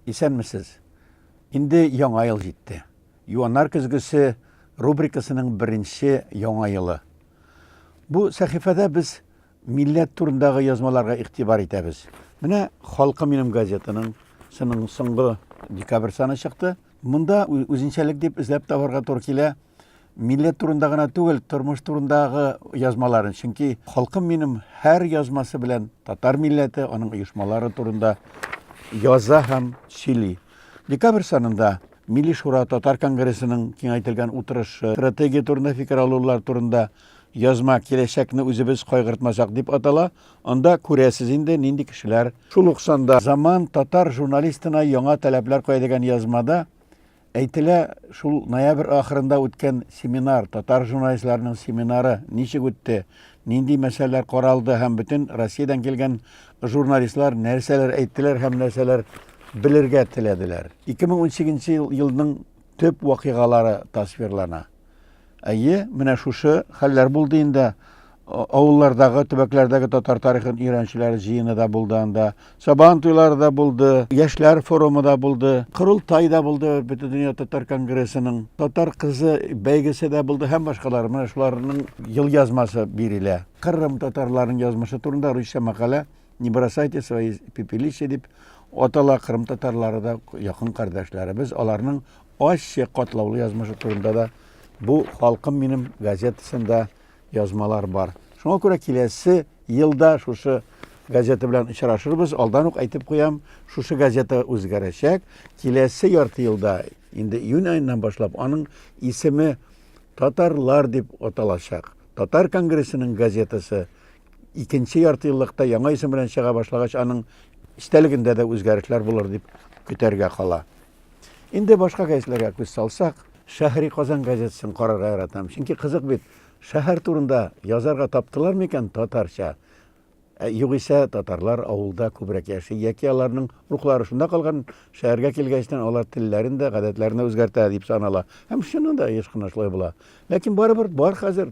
Исәнмесез? Инде яңа ел җитте. Юаннар көзгесе рубрикасының беренче яңа елы. Бу сәхифәдә без милләт турындагы язмаларга игътибар итәбез. Менә Халкы минем газетаның соңгы декабрь саны чыкты. Монда үзенчәлек дип эзләп табарга туры килә. Милләт турында гына түгел, тормыш турындагы язмаларын. Чөнки Халкым минем һәр язмасы белән татар милләте, аның оешмалары турында яза һәм сөйли. Декабрь санында Милли шура татар конгрессының киңәйтелгән утырышы, стратегия турында фикер алулар турында язма киләчәкне үзебез кайгыртмасак дип атала. Анда күрәсез инде нинди кешеләр. Шул ук санда заман татар журналистына яңа таләпләр куя дигән язмада әйтелә, шул ноябрь ахырында үткән семинар, татар журналистларының семинары ничек үтте, нинди мәсьәләләр каралды һәм бөтен Россиядән килгән журналистлар нәрсәләр әйттеләр һәм нәрсәләр белергә теләделәр. 2018 елның төп вакыйгалары тасвирлана. Әйе, менә шушы хәлләр булды инде. Авыллардагы, төбәкләрдәге татар тарихын өйрәнүчеләр җыены да булды анда. Сабан туйлары да булды, яшьләр форумы да булды, Корылтай да булды, Бөтендөнья татар конгрессының, татар кызы бәйгесе дә булды һәм башкалар. Менә шуларның ел язмасы бирелә. Кырым татарларының язмышы турында русча мәкалә "Не бросайте свои пепелища" дип атала. Кырым татарлары да якын кардәшләребез, аларның ачы катлаулы язмышы турында да бу Халкым минем газетасында язмалар бар. Шуңа күрә киләсе елда шушы газета белән очрашырбыз. Алдан ук әйтеп куям, шушы газета үзгәрәчәк. Киләсе ярты елда, инде июнь аеннан башлап, аның исеме Татарлар дип аталачак. Татар конгрессының газетасы икенче ярты еллыкта яңа исем белән чыга башлагач, аның истәлегендә дә үзгәрешләр булыр дип көтәргә кала. Инде башка газеталарга күз салсак, Шәһри Казан газетасын карарга яратам. Чөнки кызык бит, шәһәр турында язарга таптылар микән татарча? Югыйсә татарлар авылда күбрәк яши, яки аларның рухлары шунда калган, шәһәргә килгәчтән алар телләрен дә, гадәтләрен дә үзгәртә дип санала. Һәм шуның да еш кына шулай була. Ләкин барыбер бар хәзер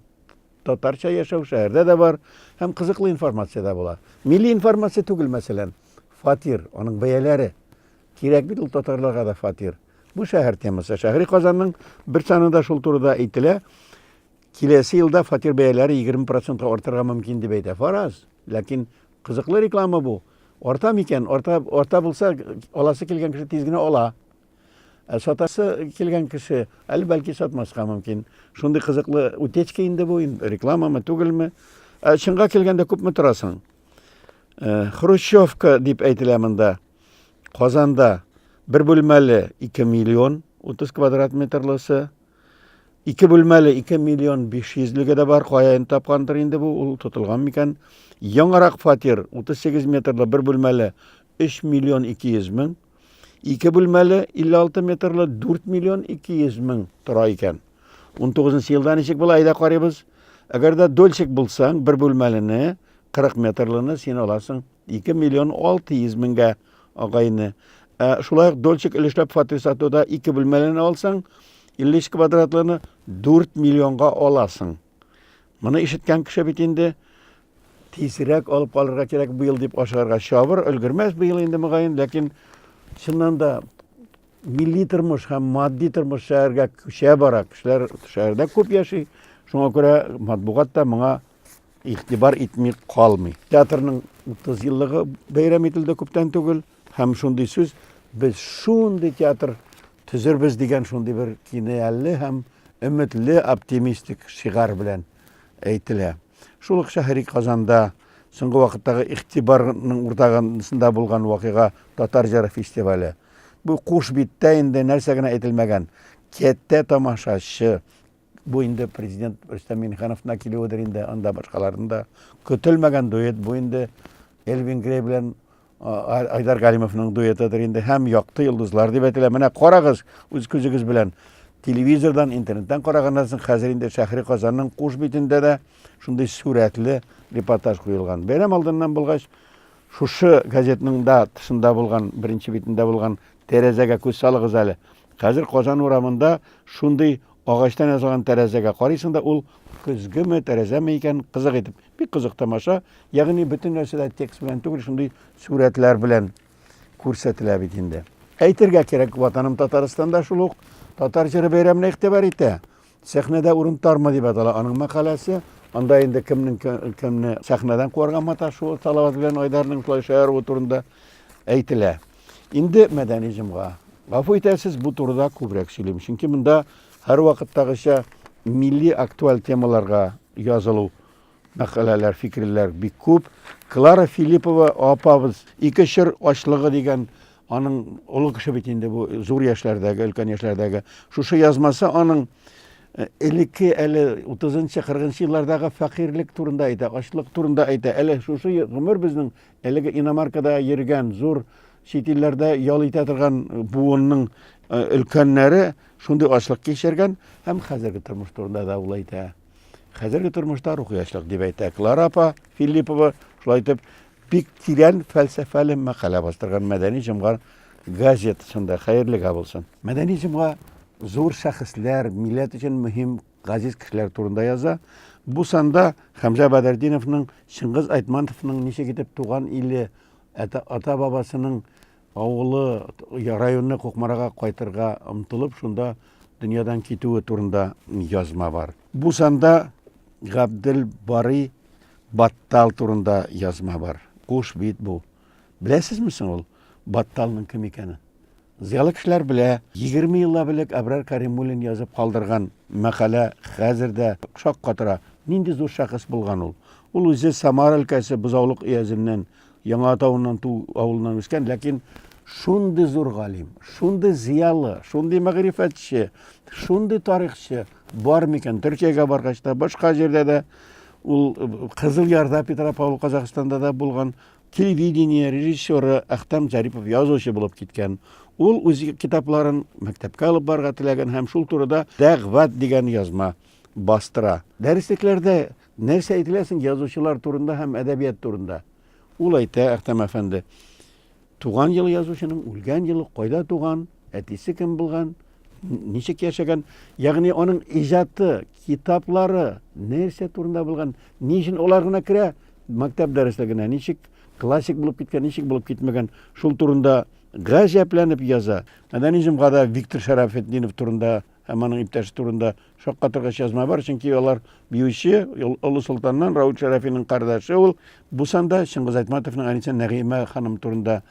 татарча яшәү шәһәрдә дә бар, һәм кызыклы информация да була. Милли информация түгел, мәсәлән, фатир, аның бәяләре. Кирәк бит ул татарларга да фатир. Бу шәһәр темасы. Шәһри Казанның бер санында шул турыда әйтелә. Киләсе елда фатир бәяләре 20% артырга мөмкин дип әйтә. Фараз. Ләкин кызыклы реклама бу. Арта микән? Арта булса, аласы килгән кеше тиз генә ала. Сатасы килгән кеше әле бәлки сатмаска мөмкин. Шундый кызыклы утечка инде бу, рекламамы түгелме? Чынга килгәндә күпме торасың? Хрущевка дип әйтелә монда. Казанда bir bölmeli 2 milyon 30 kvadrat metrlысы, 2 bölmeli 2 milyon 500'lüge de var, kayayın tapkandır indi bu, ul tutulgan miken. Yangarak fatir 38 metrli 1 bölmeli 3 milyon 200 min, 2 bölmeli 56 metrli 4 milyon 200 min tura iken. 19. yıldan işik bula ayda qarayız. Eğer de dölçek bulsan 1 bölmelini 40 metrlini sen alasın 2 milyon 600 minge ağayını. Şulay dolçuk ilişlep fatir satуда 2 bölmelerini alsan 52 kvadratlığını 4 milyonga alasın. Bunu işitken kişi bitindi tezirek alıp kalırga gerek bu yıl deyip aşağıga şabır ölgürmez bu yıl indi mıgayın. Lakin şundan da milli tırmış hem maddi tırmış şehirge köşeye barak. Kişiler şehirde köp yaşı. Şuna göre matbukat da buna itibar etmey kalmay. Teatrının 30 yıllığı bayram etildi köpten tügül. Hem şunday söz, biz şunday teatr tüzürbiz degen şunday bir kinayalli hem ümitli, optimistik şigar bilen әйтілә. Шулық Шәһри Казанда соңгы вакыттагы игътибарның уртагысында булган вакыйга Татар җыры фестивале. Бу куш биттә инде нәрсә генә әйтелмәгән. Кәттә тамашачы. Бу инде президент Рөстәм Миңнехановна килүдер инде, анда башкаларында көтелмәгән дуэт. Бу инде Элвин Грей белән Айдар Галимовның дуэтыдыр инде, һәм якты йолдызлар дип әйтелә. Менә карагыз үз күзегез белән. Телевизордан, интернеттан караганнан соң хәзер инде Шәһри Казанның куш битендә дә шундый сүрәтле репортаж куелган. Бәйрәм алдыннан булгач, шушы газетның да тышында булган, беренче битендә булган тәрәзәгә күз салыгыз әле. Хәзер Казан урамында шундый агачтан ясалган тәрәзәгә карыйсың да, ул көзгеме, тәрәзәме икән, кызык итеп. Бик кызык тамаша. Ягъни бөтен нәрсәдә текст белән түгел, шундый сүрәтләр белән күрсәтелә бит инде. Әйтергә кирәк, ватаным Татарстанда шул ук татар җыры бәйрәменә игътибар итә. Сәхнәдә урын тармы дип атала аның мәкаләсе. Анда инде кемне сәхнәдән куарга маташу, Салават белән Айдарның шулай шаяру турында әйтелә. Инде мәдәни җомга. Гафу итәсез, бу турыда күбрәк сөйлим. Чөнки монда һәр вакыттагыча милли актуаль темаларга язылу мәкаләләр, фикерләр бик күп. Клара Филиппова апабыз ике чор ачлыгы дигән аның олы кеше бит инде бу зур яшьләрдәге, өлкән яшьләрдәге шушы язмасы аның элекке әле 30-нчы 40-нчы еллардагы фәкыйрьлек турында әйтә, ачлык турында әйтә. Әле шушы гомер безнең әлеге Иномаркада йөргән зур чит илләрдә ял итә торган буынның өлкәннәре шундый ачлык кичергән һәм хәзерге тормыш турында да ул әйтә. Хәзерге тормышта рухи ачлык дип әйтә. Клара апа Филиппова шулай итеп бик тирән фәлсәфәле мәкалә бастырган мәдәни җомга газетасында. Хәерлегә булсын. Мәдәни җомга зур шәхесләр, милләт өчен мөһим газиз кешеләр турында яза. Бу санда Хәмзә Бәдердиновның, Чингиз Айтматовның ничек итеп туган иле, ата-бабасының авылы, районны Кукмарага кайтырга омтылып, шунда дөньядан китүе турында язма бар. Бу санда Габдел Бари Баттал турында язма бар. Куш бит бу. Беләсезме соң ул Батталның кем икәнен? Зыялы кешеләр белә, 20 елла белек Әбрар Кәримуллин язып калдырган мәкалә хәзердә шакка тора. Нинди зур шәхес булган ул. Ул үзе Самар өлкәсе Бозаулык өязеннән, Яңатауыннан авылыннан үскән, ләкин шундый зур галим, шундый зыялы, шундый мәгърифәтче, шундый тарихчы бар микән? Төркиягә баргач та, башка җирдә дә ул Кызыл Ярда, Петропавл, Казакстанда да булган телевидение режиссеры Әхтәм Зарипов язучы булып киткән. Ул үз китапларын мәктәпкә алып барга теләгән һәм шул турыда Дәгъват дигән язма бастыра. Дәреслекләрдә нәрсә әйтеләсен язучылар турында һәм әдәбият турында? Ул әйтә, Әхтәм әфәнде, туган ел язучының, үлгән елы, кайда туган, әтисе кем булган, ничек яшәгән, ягъни аның иҗаты, китаплары нәрсә турында булган, ни өчен алар гына керә мәктәп дәреслегенә, ничек классик булып киткән, ничек булып китмәгән, шул турында гаҗәпләнеп яза. Мәдәни җомгада Виктор Шарафетдинов турында һәм аның иптәше турында шакка торгач язма бар, чөнки алар биюче, Олы Солтаннан Раут Шарафиның кардәше ул. Бу санда Чингиз Айтматовның әнисе Нәгыймә ханым турында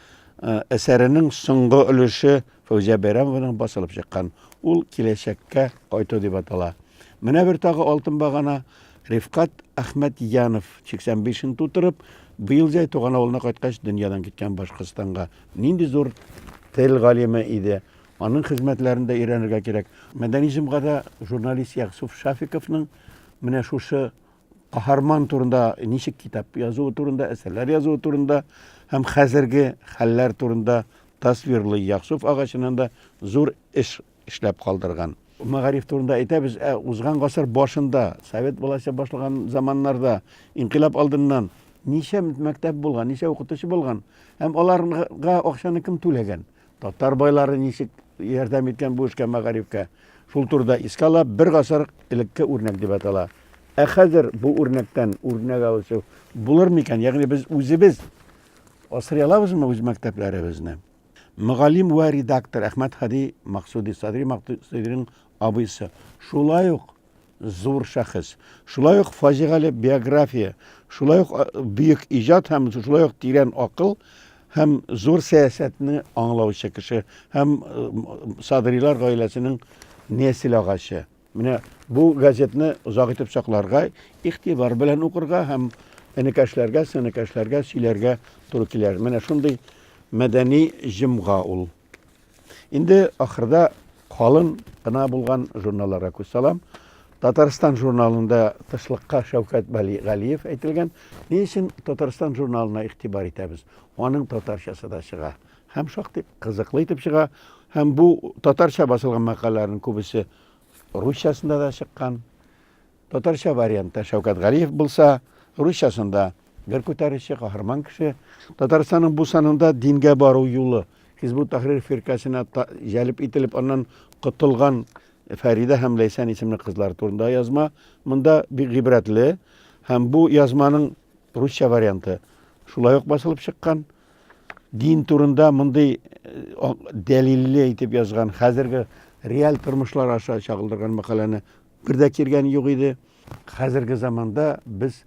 әсәренең соңгы өлеше Фәүзия Бәйрәмованың басылып чыккан. Ул киләчәккә кайту дип атала. Менә бер тагы алтын багана Рифкат Әхмәтьянов 85-ен тутырып, быел җәй туган авылына кайткач дөньядан киткән Башкортстанга. Нинди зур тел галиме иде. Аның хезмәтләрендә өйрәнергә кирәк. Мәдәни җомгада журналист Яксуф Шафиковның менә шушы каһарман турында, ничек китап язуы турында, әсәрләр язуы турында һәм хәзерге хәлләр турында тасвирлый. Яксуф агачынан да зур эш эшләп калдырган. Мәгариф турында әйтәбез, узган гасыр башында, Совет булачак башлаган заманнарда, инкыйлаб алдыннан ничә мәктәп булган, ничә укытучы булган, һәм аларга акчаны кем түләгән? Татар байлары ничек ярдәм иткән бу эшкә, мәгарифкә? Шул турыда искалап бер гасыр элекке үрнәк дип атала. Хәзер бу үрнәктән үрнәк алышу булыр микән? Ягъни без үзебез асрый алабызмы үз мәктәпләребезне? Мөгаллим ва редактор Әхмәт Хади Максуди Садри Максудиның абыйсы. Шулай ук зур шәхес, шулай ук фаҗигале биография, шулай ук бөек иҗат һәм шулай ук тирән акыл һәм зур сәясәтне аңлаучы кеше һәм Садрилар гаиләсенең нәсел агачы. Менә бу газетны озак итеп сакларга, игътибар белән укырга һәм энекәшләргә, сөнекәшләргә сөйләргә туры килер. Менә шундый мәдәни җомга ул. Инде ахырда калын гына булган журналларга күз салам. Татарстан журналында тышлыкка Шәүкәт Галиев әйтелгән. Ни өчен Татарстан журналына игътибар итәбез? Аның татарчасы да чыга. Һәм шактый кызыклы итеп чыга. Һәм бу татарча басылган мәкаләләрнең күбесе русчасында да чыккан. Татарча вариантта Шәүкәт Галиев булса, русчасында бер күтәрүче каһарман кеше. Татарстанның бу санында дингә бару юлы, Хизбут Тахрир фиркасына җәлеп ителеп, аннан котылган Фәридә һәм Ләйсән исемле кызлар турында язма. Монда бик гыйбрәтле һәм бу язманың русча варианты шулай ук басылып чыккан. Дин турында мондый дәлилле итеп язган, хәзерге реаль тормышлар аша чагылдырган мәкаләне бер дә киргән юк иде. Хәзерге заманда без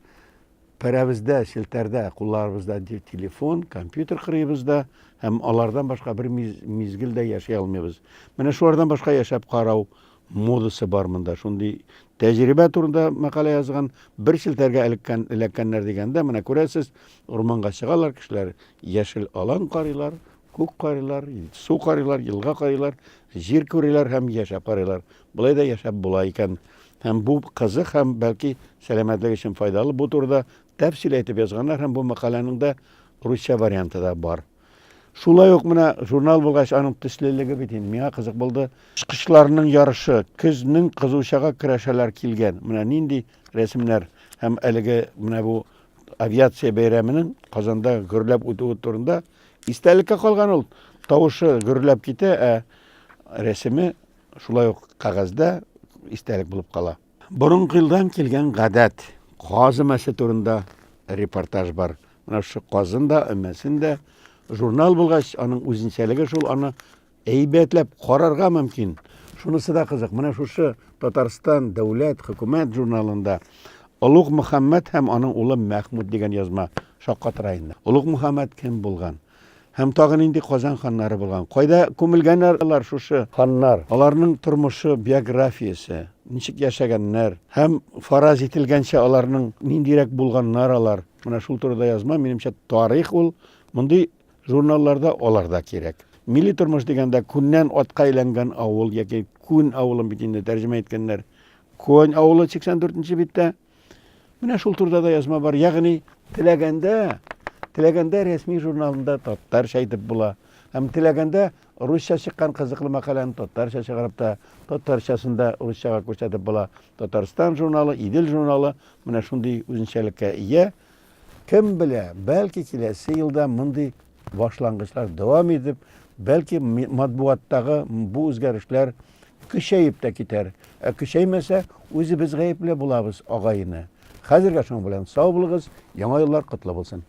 пәрәбездә, селтәрдә, кулларыбызда телефон, компьютер кырыйбызда, һәм алардан башка бер мизгелдә яшәй алмыйбыз. Менә шулардан башка яшәп карау модасы бар монда. Шундый тәҗрибә турында мәкалә язган, бер селтәргә эләккәннәр дигәндә, менә күрәсез, урманга чыгалар кешеләр, яшел алан карыйлар, күк карыйлар, су карыйлар, елга карыйлар, җир күрәләр һәм яшәп карыйлар. Булай да яшәп була икән. Һәм бу кызык һәм бәлки сәламәтлек өчен файдалы. Бу турыда тәфсил әйтеп язганнар һәм бу мәкаләнең дә русча варианты да бар. Шулай ук менә журнал булгач аның төслелеге бит инде миңа кызык булды. Кышларның ярышы, көзнең кызучага көрәшәләр килгән. Менә нинди рәсемнәр һәм әлеге менә бу авиация бәйрәменең Казанда гөрләп үтүе турында истәлеккә калган ул. Тавышы гөрләп китә, рәсеме шулай ук кагазда истәлек булып кала. Борынгы елдан килгән гадәт, казы мәсе турында репортаж бар. Менә шу казында, өмәсендә журнал булгач, аның үзенчәлеге шул, аны әйбәтләп карарга мөмкин. Шунысы да кызык. Менә шушы Татарстан дәүләт хөкүмәт журналында Улуг Мөхәммәд һәм аның улы Мәхмүд дигән язма шаккатыра инде. Улуг Мөхәммәд кем булган? Һәм тагын инде Казан ханнары булган. Кайда күмелгәннәр шушы ханнар? Аларның тормышы, биографиясе, ничек яшәгәннәр һәм фараз ителгәнчә аларның ниндирәк булганнар алар. Менә шул турыда язма, минемчә тарих ул. Мондый журналларда аларда кирәк. Милли тормыш дигәндә күннән атка әйләнгән авыл яки күн авылын бит инде тәрҗемә иткәннәр. Күн авылы 84нче биттә. Менә шул турыда да язма бар. Ягъни теләгәндә рәсми журналында татарча әйтеп була. Һәм теләгәндә русча чыккан кызыклы мәкаләне татарча чыгарып та татарчасында русчага күрсәтеп була. Татарстан журналы, Идел журналы менә шундый үзенчәлеккә ия. Кем белә, бәлки киләсе елда мондый башлангычлар дәвам итеп, бәлки матбуаттагы бу үзгәрешләр көчәеп тә китәр. Көчәймәсә, үзебез гаепле булабыз, агайны. Хәзергә шуның белән сау булыгыз, яңа еллар котлы булсын.